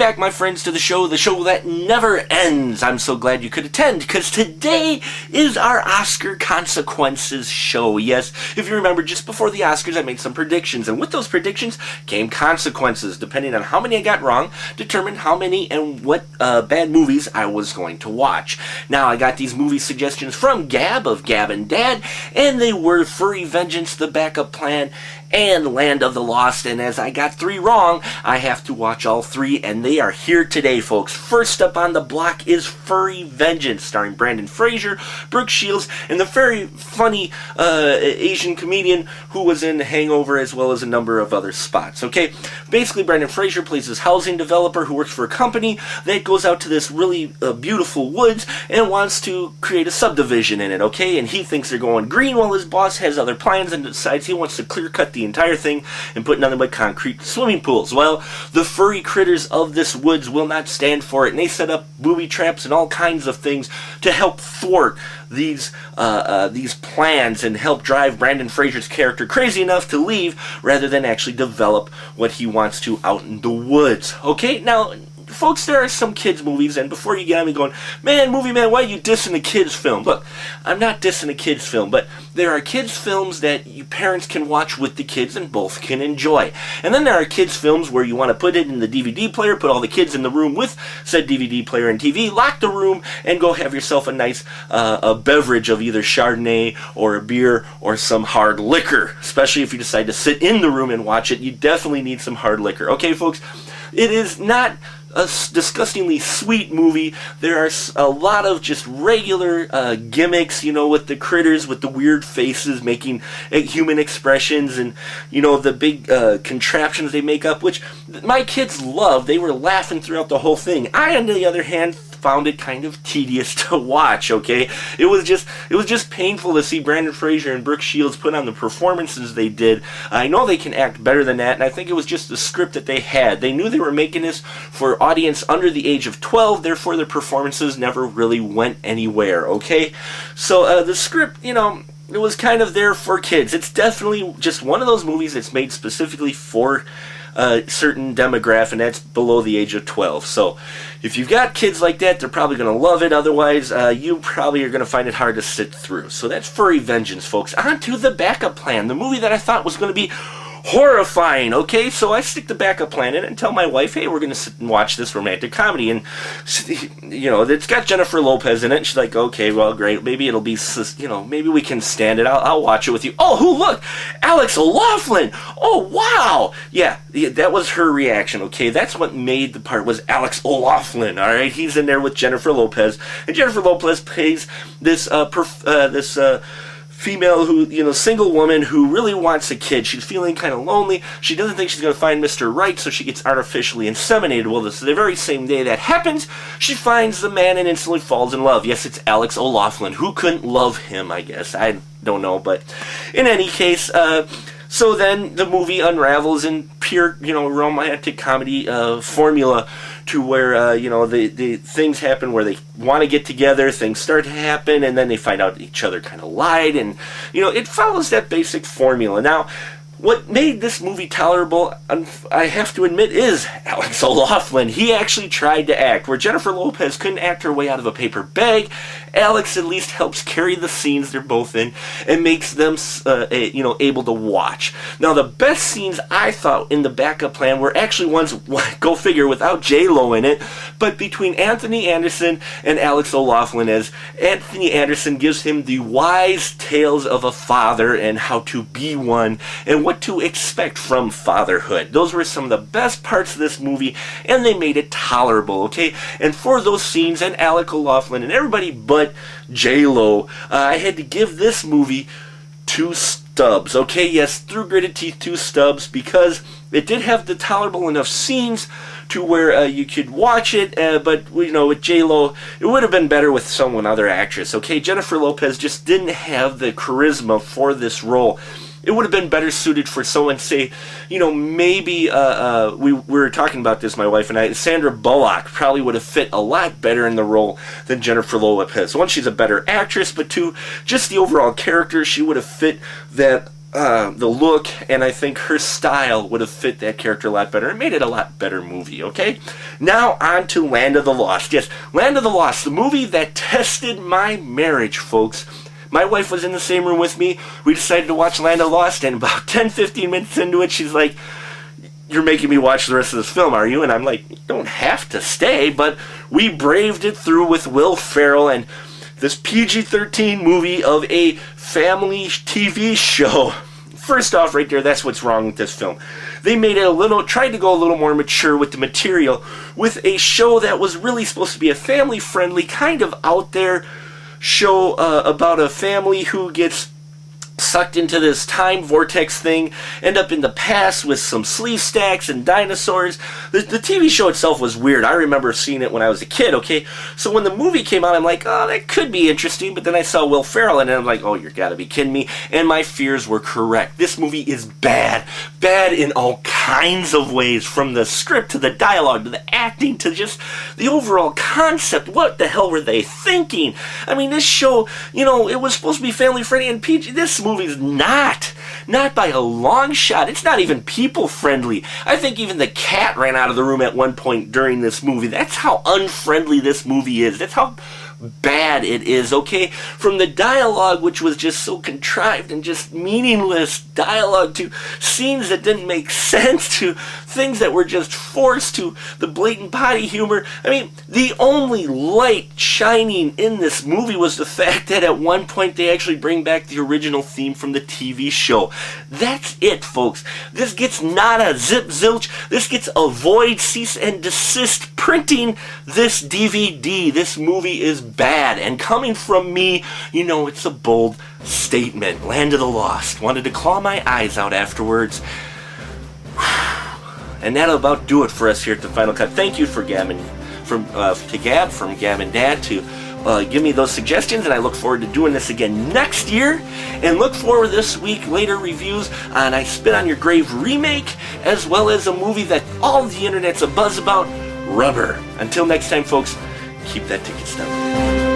back, my friends, to the show that never ends. I'm so glad you could attend, because today is our Oscar Consequences show. Yes, if you remember, just before the Oscars, I made some predictions, and with those predictions came consequences. Depending on how many I got wrong, determined how many and what bad movies I was going to watch. Now, I got these movie suggestions from Gab of Gab and Dad, and they were Furry Vengeance, The Backup Plan, and Land of the Lost, and as I got 3 wrong, I have to watch all 3, and they are here today, folks. First up on the block is Furry Vengeance, starring Brendan Fraser, Brooke Shields, and the very funny Asian comedian who was in Hangover, as well as a number of other spots, okay? Basically, Brendan Fraser plays this housing developer who works for a company that goes out to this really beautiful woods and wants to create a subdivision in it, okay? And he thinks they're going green while his boss has other plans and decides he wants to clear-cut the entire thing and put nothing but concrete swimming pools. Well, the furry critters of this woods will not stand for it, and they set up booby traps and all kinds of things to help thwart these plans and help drive Brendan Fraser's character crazy enough to leave rather than actually develop what he wants to out in the woods. Okay, now, folks, there are some kids' movies, and before you get on me going, man, movie man, why are you dissing a kids' film? Look, I'm not dissing a kids' film, but there are kids' films that you parents can watch with the kids and both can enjoy. And then there are kids' films where you want to put it in the DVD player, put all the kids in the room with said DVD player and TV, lock the room, and go have yourself a nice a beverage of either Chardonnay or a beer or some hard liquor. Especially if you decide to sit in the room and watch it, you definitely need some hard liquor. Okay, folks? It is not a disgustingly sweet movie. There are a lot of just regular gimmicks, you know, with the critters, with the weird faces, making human expressions, and, you know, the big contraptions they make up, which my kids love. They were laughing throughout the whole thing. I, on the other hand, found it kind of tedious to watch, okay? It was just painful to see Brendan Fraser and Brooke Shields put on the performances they did. I know they can act better than that, and I think it was just the script that they had. They knew they were making this for audience under the age of 12, therefore their performances never really went anywhere, okay? So the script, you know, it was kind of there for kids. It's definitely just one of those movies that's made specifically for a certain demographic, and that's below the age of 12. So if you've got kids like that, they're probably going to love it. Otherwise, you probably are going to find it hard to sit through. So that's Furry Vengeance, folks. On to The Backup Plan, the movie that I thought was going to be horrifying, okay? So I stick the Backup Plan in and tell my wife, hey, we're going to sit and watch this romantic comedy. And, you know, it's got Jennifer Lopez in it. And she's like, okay, well, great. Maybe it'll be, you know, maybe we can stand it. I'll watch it with you. Oh, who, look, Alex O'Loughlin. Oh, wow. Yeah, that was her reaction, okay? That's what made the part, was Alex O'Loughlin, all right? He's in there with Jennifer Lopez. And Jennifer Lopez plays this, female who, you know, single woman who really wants a kid. She's feeling kind of lonely. She doesn't think she's going to find Mr. Right, so she gets artificially inseminated. Well, this is the very same day that happens, she finds the man and instantly falls in love. Yes, it's Alex O'Loughlin. Who couldn't love him, I guess? I don't know, but in any case, so then the movie unravels in pure, you know, romantic comedy formula, to where, you know, the things happen where they want to get together, things start to happen, and then they find out each other kind of lied, and, you know, it follows that basic formula. Now, what made this movie tolerable, I have to admit, is Alex O'Loughlin. He actually tried to act. Where Jennifer Lopez couldn't act her way out of a paper bag, Alex at least helps carry the scenes they're both in and makes them, you know, able to watch. Now, the best scenes I thought in The Backup Plan were actually ones, go figure, without J-Lo in it, but between Anthony Anderson and Alex O'Loughlin, as Anthony Anderson gives him the wise tales of a father and how to be one, and what to expect from fatherhood. Those were some of the best parts of this movie, and they made it tolerable, okay? And for those scenes, and Alec O'Loughlin, and everybody but J-Lo, I had to give this movie 2 stubs, okay? Yes, through gritted teeth, 2 stubs, because it did have the tolerable enough scenes to where you could watch it, but, you know, with J-Lo, it would have been better with someone other actress, okay? Jennifer Lopez just didn't have the charisma for this role. It would have been better suited for someone, say, you know, maybe, we were talking about this, my wife and I, Sandra Bullock probably would have fit a lot better in the role than Jennifer Lopez. One, she's a better actress, but two, just the overall character, she would have fit that the look, and I think her style would have fit that character a lot better and made it a lot better movie, okay? Now on to Land of the Lost. Yes, Land of the Lost, the movie that tested my marriage, folks. My wife was in the same room with me. We decided to watch Land of the Lost, and about 10-15 minutes into it, she's like, "You're making me watch the rest of this film, are you?" And I'm like, "You don't have to stay," but we braved it through with Will Ferrell and this PG-13 movie of a family TV show. First off, right there, that's what's wrong with this film. They made it tried to go a little more mature with the material, with a show that was really supposed to be a family-friendly, kind of out there show about a family who gets sucked into this time vortex thing, end up in the past with some sleeve stacks and dinosaurs. The TV show itself was weird. I remember seeing it when I was a kid, okay? So when the movie came out, I'm like, oh, that could be interesting, but then I saw Will Ferrell, and I'm like, oh, you're gotta be kidding me, and my fears were correct. This movie is bad. Bad in all kinds of ways, from the script to the dialogue to the acting to just the overall concept. What the hell were they thinking? I mean, this show, it was supposed to be family-friendly and PG. This movie's not by a long shot. It's not even people friendly. I think even the cat ran out of the room at one point during this movie. That's how unfriendly this movie is. That's how bad it is, okay? From the dialogue, which was just so contrived and just meaningless dialogue, to scenes that didn't make sense, to things that were just forced, to the blatant body humor. I mean, the only light shining in this movie was the fact that at one point they actually bring back the original theme from the TV show. That's it, folks. This gets nada, zip, zilch. This gets avoid, cease, and desist printing this DVD. This movie is bad, and coming from me, it's a bold statement. Land of the Lost. Wanted to claw my eyes out afterwards. And that'll about do it for us here at the Final Cut. Thank you to Gab from Gab and Dad to give me those suggestions, and I look forward to doing this again next year. And look forward this week later reviews on I Spit on Your Grave remake, as well as a movie that all the internet's abuzz about, Rubber. Until next time, folks, keep that ticket stub.